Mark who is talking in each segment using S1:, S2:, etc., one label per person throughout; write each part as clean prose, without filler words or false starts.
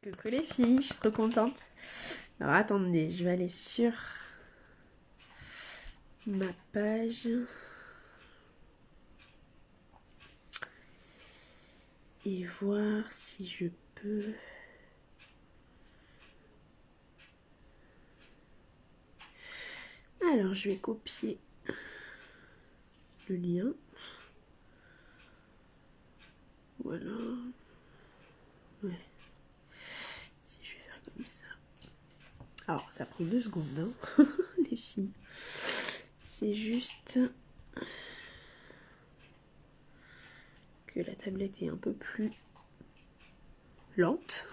S1: Coucou les filles, je suis trop contente. Alors attendez, je vais aller sur ma page et voir si je peux... Alors je vais copier le lien. Voilà. Ouais. Si je vais faire comme ça. Alors ça prend 2 secondes, hein, les filles. C'est juste que la tablette est un peu plus lente.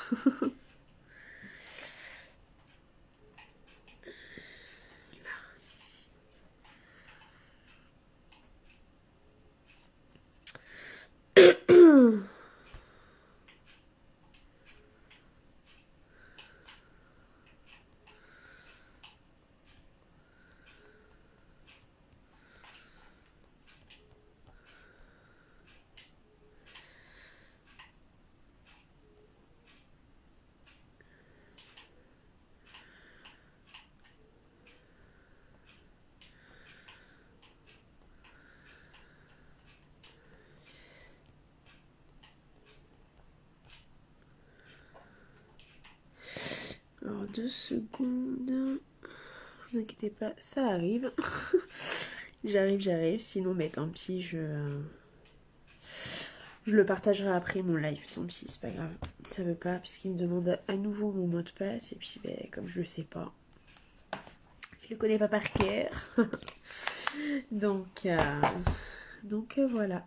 S1: Alors 2 secondes. Vous inquiétez pas, ça arrive. J'arrive. Sinon, mais tant pis, je le partagerai après mon live. Tant pis, c'est pas grave. Ça veut pas, puisqu'il me demande à nouveau mon mot de passe. Et puis, ben, comme je le sais pas, je le connais pas par cœur. donc, voilà.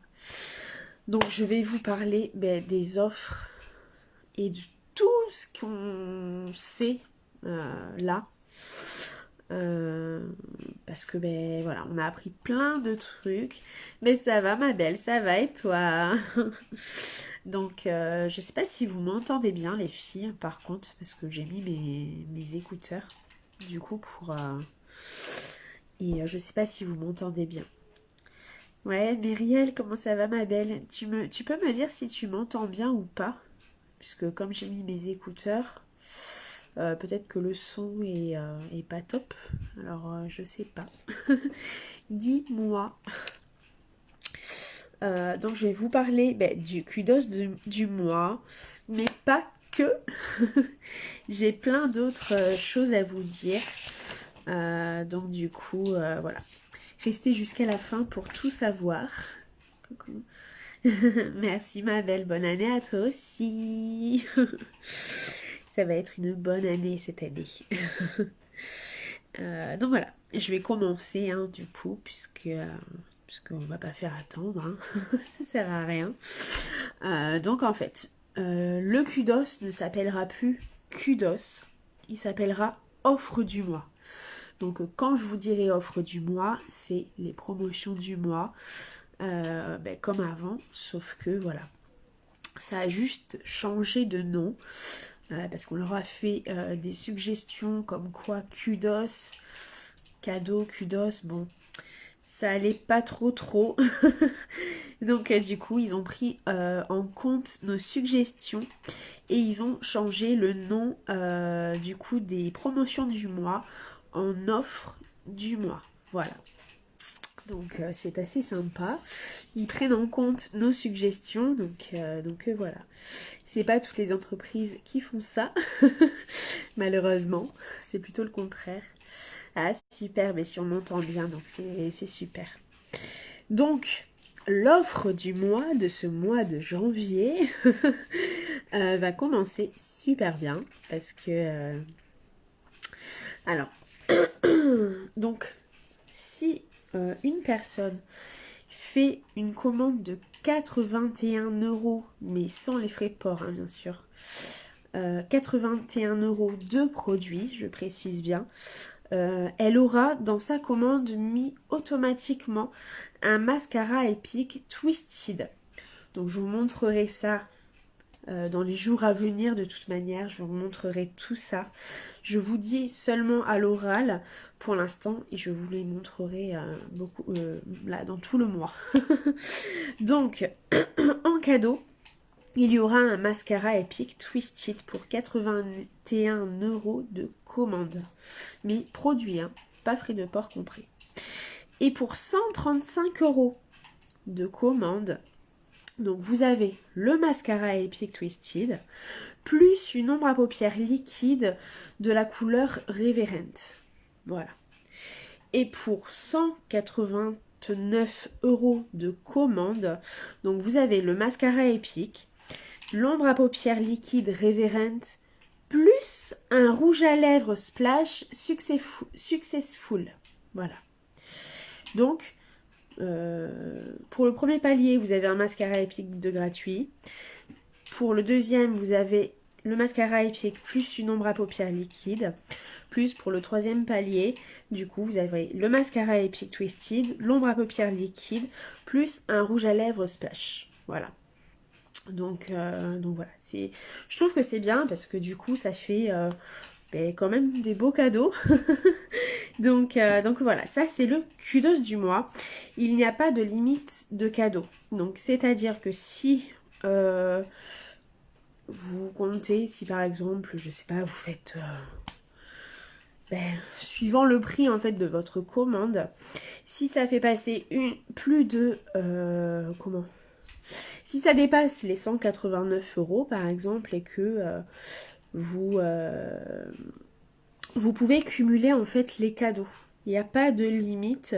S1: Donc, je vais vous parler des offres et de tout ce qu'on sait là. Parce que ben voilà, on a appris plein de trucs. Mais ça va ma belle, ça va et toi? Donc je sais pas si vous m'entendez bien les filles par contre, parce que j'ai mis mes écouteurs du coup pour... Et je sais pas si vous m'entendez bien. Ouais, Myriel, comment ça va ma belle? Tu peux me dire si tu m'entends bien ou pas? Puisque comme j'ai mis mes écouteurs... peut-être que le son est pas top. Alors, je sais pas. Dis-moi. Donc, je vais vous parler du kudos du mois. Mais pas que. J'ai plein d'autres choses à vous dire. Donc, du coup, voilà. Restez jusqu'à la fin pour tout savoir. Coucou. Merci ma belle. Bonne année à toi aussi. Ça va être une bonne année cette année. Donc voilà, je vais commencer du coup, puisqu'on va pas faire attendre, ça sert à rien. Donc en fait, le kudos ne s'appellera plus kudos, il s'appellera offre du mois. Donc quand je vous dirai offre du mois, c'est les promotions du mois, comme avant, sauf que voilà, ça a juste changé de nom. Parce qu'on leur a fait des suggestions comme quoi kudos, cadeau, kudos, bon, ça allait pas trop. Donc du coup, ils ont pris en compte nos suggestions et ils ont changé le nom du coup des promotions du mois en offre du mois. Voilà. Donc c'est assez sympa. Ils prennent en compte nos suggestions, donc voilà. C'est pas toutes les entreprises qui font ça, malheureusement. C'est plutôt le contraire. Ah super, mais si on m'entend bien, donc c'est super. Donc l'offre du mois, de ce mois de janvier, va commencer super bien parce que alors donc si une personne fait une commande de 81 €, mais sans les frais de port, bien sûr. 81 € de produits, je précise bien. Elle aura dans sa commande mis automatiquement un mascara épique Twisted. Donc je vous montrerai ça dans les jours à venir de toute manière, je vous montrerai tout ça. Je vous dis seulement à l'oral pour l'instant et je vous les montrerai là dans tout le mois. Donc en cadeau, il y aura un mascara épique Twisted pour 81 € de commande. Mais produit, hein, pas frais de port compris. Et pour 135 € de commande, donc vous avez le mascara Epic Twisted, plus une ombre à paupières liquide de la couleur Reverent. Voilà. Et pour 189 € de commande, donc vous avez le mascara Epic, l'ombre à paupières liquide Reverent, plus un rouge à lèvres Splash Successful. Voilà. Donc, pour le premier palier, vous avez un mascara épique de gratuit. Pour le deuxième, vous avez le mascara épique plus une ombre à paupières liquide. Plus pour le troisième palier, du coup, vous avez le mascara épique Twisted, l'ombre à paupières liquide, plus un rouge à lèvres Splash. Voilà. Donc voilà, je trouve que c'est bien parce que du coup ça fait quand même des beaux cadeaux. donc voilà, ça c'est le kudos du mois. Il n'y a pas de limite de cadeaux. Donc c'est-à-dire que si vous comptez, si par exemple, je sais pas, vous faites suivant le prix en fait de votre commande, si ça fait passer plus de si ça dépasse les 189 € par exemple et que vous pouvez cumuler en fait les cadeaux. Il n'y a pas de limite.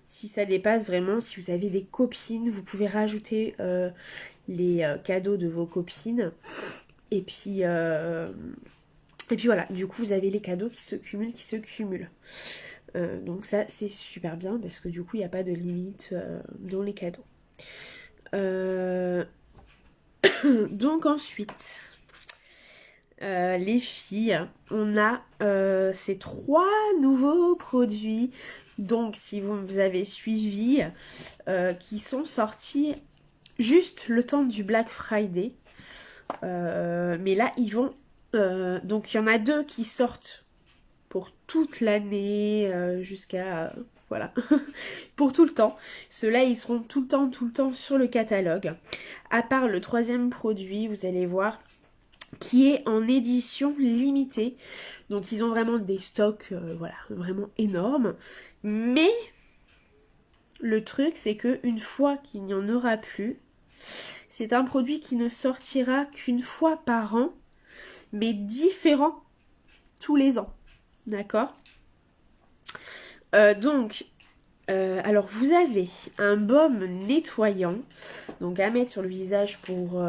S1: Si ça dépasse vraiment, si vous avez des copines, vous pouvez rajouter les cadeaux de vos copines. Et puis voilà, du coup vous avez les cadeaux qui se cumulent. Donc ça c'est super bien parce que du coup il n'y a pas de limite dans les cadeaux. Donc ensuite, les filles, on a ces 3 nouveaux produits. Donc si vous avez suivi, qui sont sortis juste le temps du Black Friday. Mais là ils vont... donc il y en a 2 qui sortent pour toute l'année jusqu'à... voilà, pour tout le temps. Ceux-là, ils seront tout le temps sur le catalogue. À part le troisième produit, vous allez voir, qui est en édition limitée. Donc ils ont vraiment des stocks, voilà, vraiment énormes. Mais le truc, c'est que une fois qu'il n'y en aura plus, c'est un produit qui ne sortira qu'une fois par an, mais différent tous les ans. D'accord ? Alors vous avez un baume nettoyant, donc à mettre sur le visage pour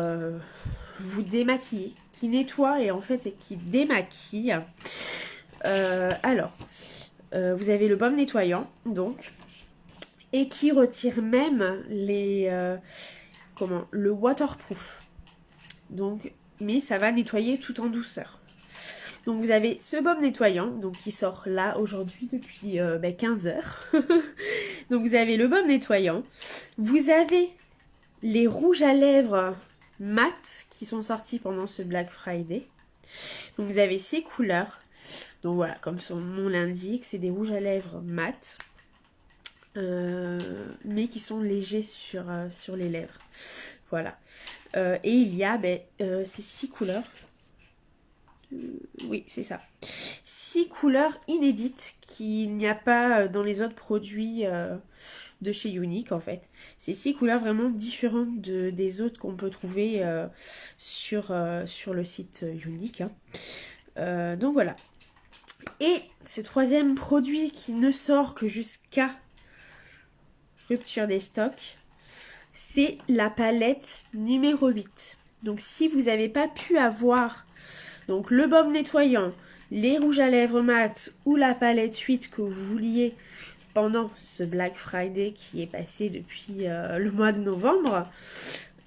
S1: vous démaquiller, qui nettoie et en fait qui démaquille. Vous avez le baume nettoyant, donc, et qui retire même le waterproof. Donc, mais ça va nettoyer tout en douceur. Donc vous avez ce baume nettoyant, donc qui sort là aujourd'hui depuis 15 heures. Donc vous avez le baume nettoyant. Vous avez les rouges à lèvres mat qui sont sortis pendant ce Black Friday. Donc vous avez ces couleurs. Donc voilà, comme son nom l'indique, c'est des rouges à lèvres mat. Mais qui sont légers sur les lèvres. Voilà. Et il y a ces 6 couleurs. Oui, c'est ça. 6 couleurs inédites qu'il n'y a pas dans les autres produits de chez Younique en fait. C'est 6 couleurs vraiment différentes des autres qu'on peut trouver sur le site Younique. Donc voilà. Et ce troisième produit qui ne sort que jusqu'à rupture des stocks, c'est la palette numéro 8. Donc si vous n'avez pas pu avoir donc le baume nettoyant, les rouges à lèvres mat ou la palette 8 que vous vouliez pendant ce Black Friday qui est passé depuis le mois de novembre,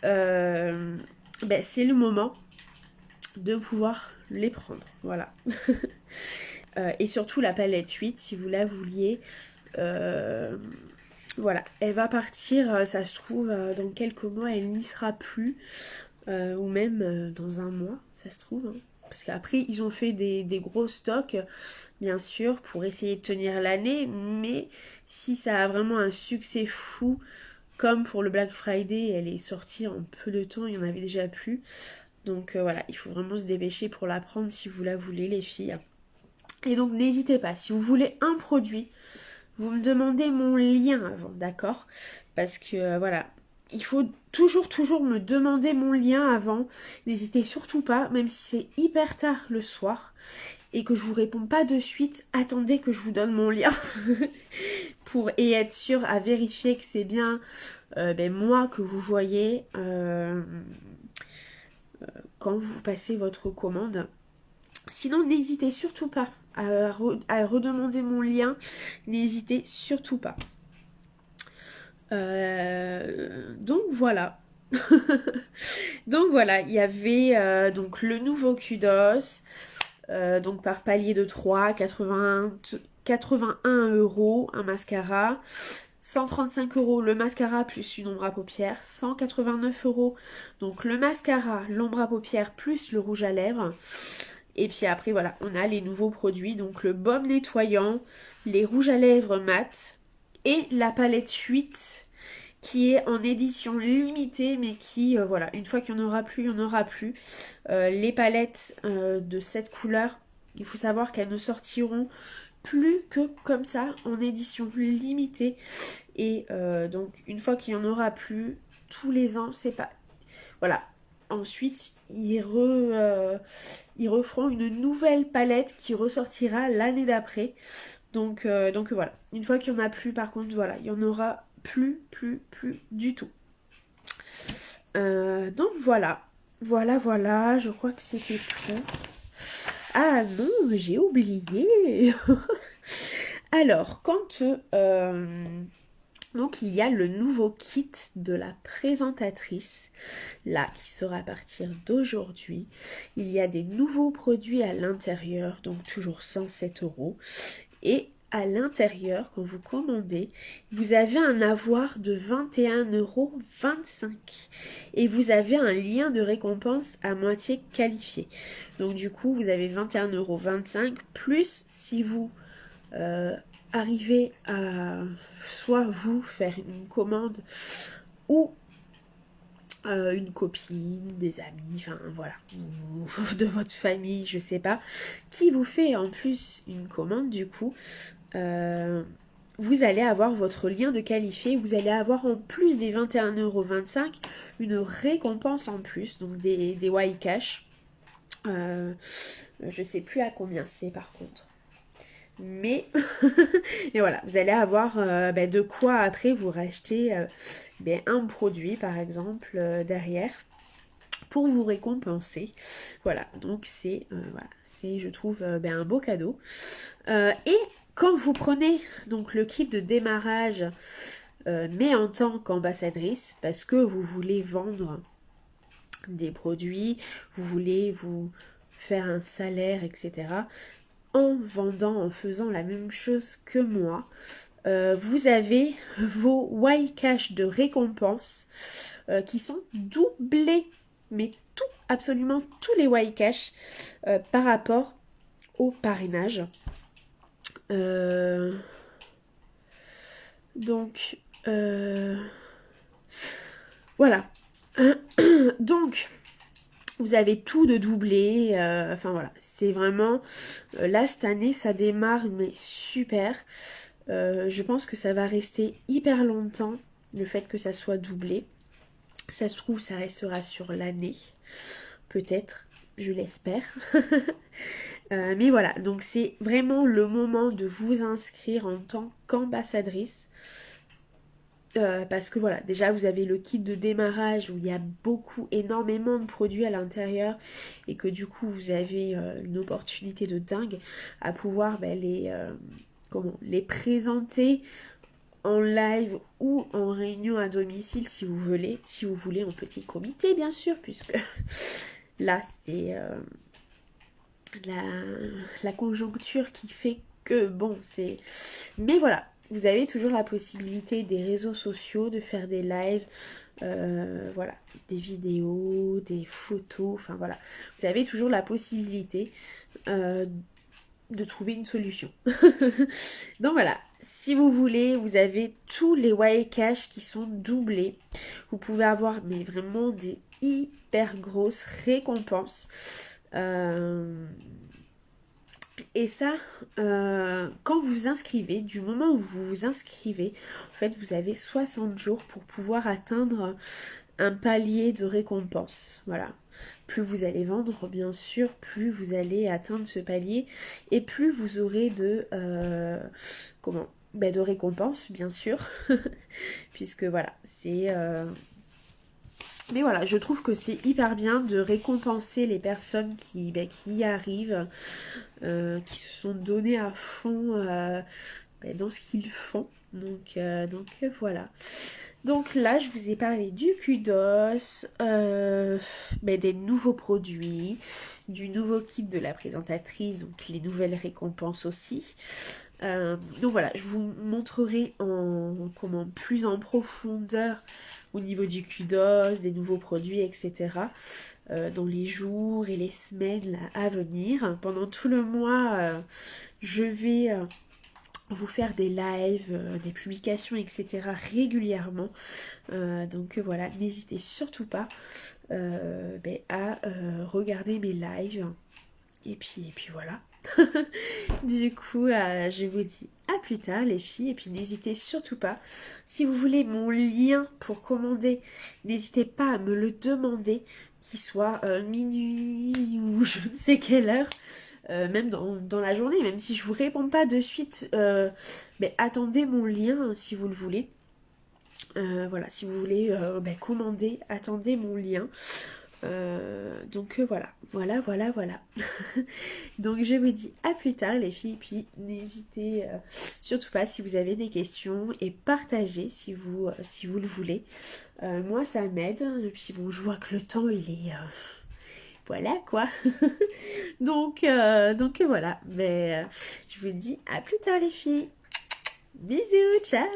S1: c'est le moment de pouvoir les prendre. Voilà. Et surtout la palette 8, si vous la vouliez, voilà, elle va partir, ça se trouve, dans quelques mois, elle n'y sera plus, ou même dans un mois, ça se trouve, hein. Parce qu'après, ils ont fait des gros stocks, bien sûr, pour essayer de tenir l'année. Mais si ça a vraiment un succès fou, comme pour le Black Friday, elle est sortie en peu de temps, il n'y en avait déjà plus. Donc voilà, il faut vraiment se dépêcher pour la prendre si vous la voulez les filles. Et donc n'hésitez pas, si vous voulez un produit, vous me demandez mon lien avant, d'accord? Parce que voilà, il faut toujours me demander mon lien avant. N'hésitez surtout pas, même si c'est hyper tard le soir et que je vous réponds pas de suite, attendez que je vous donne mon lien et être sûr à vérifier que c'est bien moi que vous voyez quand vous passez votre commande. Sinon, n'hésitez surtout pas à redemander mon lien. N'hésitez surtout pas. Donc voilà. Donc voilà, il y avait donc le nouveau kudos. Donc par palier de 3, 81 € un mascara. 135 € le mascara plus une ombre à paupières, 189 € donc le mascara, l'ombre à paupières plus le rouge à lèvres. Et puis après voilà, on a les nouveaux produits, donc le baume nettoyant, les rouges à lèvres mat et la palette 8 qui est en édition limitée mais qui voilà, une fois qu'il n'y en aura plus, il n'y en aura plus. Les palettes de cette couleur, il faut savoir qu'elles ne sortiront plus que comme ça en édition limitée et donc une fois qu'il n'y en aura plus tous les ans, c'est pas voilà, ensuite ils referont une nouvelle palette qui ressortira l'année d'après, donc voilà, une fois qu'il n'y en a plus, par contre voilà, il n'y en aura plus du tout. Donc voilà, je crois que c'était tout. Ah non, j'ai oublié. Alors, donc il y a le nouveau kit de la présentatrice, là, qui sera à partir d'aujourd'hui. Il y a des nouveaux produits à l'intérieur, donc toujours 107 €. Et à l'intérieur, quand vous commandez, vous avez un avoir de 21,25 €. Et vous avez un lien de récompense à moitié qualifié. Donc du coup, vous avez 21,25 € plus si vous arrivez à soit vous faire une commande ou une copine, des amis, enfin voilà, ou de votre famille, je sais pas, qui vous fait en plus une commande, du coup, vous allez avoir votre lien de qualifié, vous allez avoir en plus des 21,25 € une récompense en plus, donc des Y-Cash. Je sais plus à combien c'est par contre. Mais voilà, vous allez avoir de quoi après vous racheter un produit par exemple derrière pour vous récompenser. Voilà, donc c'est je trouve un beau cadeau. Et quand vous prenez donc le kit de démarrage mais en tant qu'ambassadrice, parce que vous voulez vendre des produits, vous voulez vous faire un salaire, etc., en vendant, en faisant la même chose que moi, vous avez vos Y-Cash de récompense qui sont doublés, mais absolument tous les Y-Cash par rapport au parrainage. Donc, voilà. Donc, vous avez tout de doublé, enfin voilà, c'est vraiment, là cette année ça démarre mais super, je pense que ça va rester hyper longtemps, le fait que ça soit doublé, ça se trouve ça restera sur l'année, peut-être, je l'espère, mais voilà, donc c'est vraiment le moment de vous inscrire en tant qu'ambassadrice. Parce que voilà, déjà vous avez le kit de démarrage où il y a énormément de produits à l'intérieur et que du coup vous avez une opportunité de dingue à pouvoir les présenter en live ou en réunion à domicile si vous voulez en petit comité bien sûr, puisque là c'est la conjoncture qui fait que bon c'est... Mais voilà, vous avez toujours la possibilité des réseaux sociaux, de faire des lives, voilà, des vidéos, des photos, enfin voilà. Vous avez toujours la possibilité de trouver une solution. Donc voilà, si vous voulez, vous avez tous les Wai Cash qui sont doublés. Vous pouvez avoir mais vraiment des hyper grosses récompenses. Et ça, quand vous vous inscrivez, du moment où vous vous inscrivez, en fait, vous avez 60 jours pour pouvoir atteindre un palier de récompense. Voilà. Plus vous allez vendre, bien sûr, plus vous allez atteindre ce palier et plus vous aurez de de récompenses, bien sûr. Puisque voilà, c'est mais voilà, je trouve que c'est hyper bien de récompenser les personnes qui y arrivent, qui se sont données à fond dans ce qu'ils font. Donc voilà. Donc là, je vous ai parlé du kudos, des nouveaux produits, du nouveau kit de la présentatrice, donc les nouvelles récompenses aussi. Donc voilà, je vous montrerai plus en profondeur au niveau du kudos, des nouveaux produits, etc. Dans les jours et les semaines là, à venir. Pendant tout le mois, je vais vous faire des lives, des publications, etc. régulièrement. Donc voilà, n'hésitez surtout pas à regarder mes lives. Et puis voilà. Du coup, je vous dis à plus tard les filles. Et puis n'hésitez surtout pas, si vous voulez mon lien pour commander, n'hésitez pas à me le demander, qu'il soit minuit ou je ne sais quelle heure. Même dans la journée, même si je vous réponds pas de suite, attendez mon lien hein, si vous le voulez. Voilà, si vous voulez commander, attendez mon lien. Voilà. Donc je vous dis à plus tard les filles, puis n'hésitez surtout pas si vous avez des questions et partagez si vous le voulez. Moi ça m'aide, et puis bon je vois que le temps il est... voilà quoi. donc voilà, je vous dis à plus tard les filles. Bisous, ciao.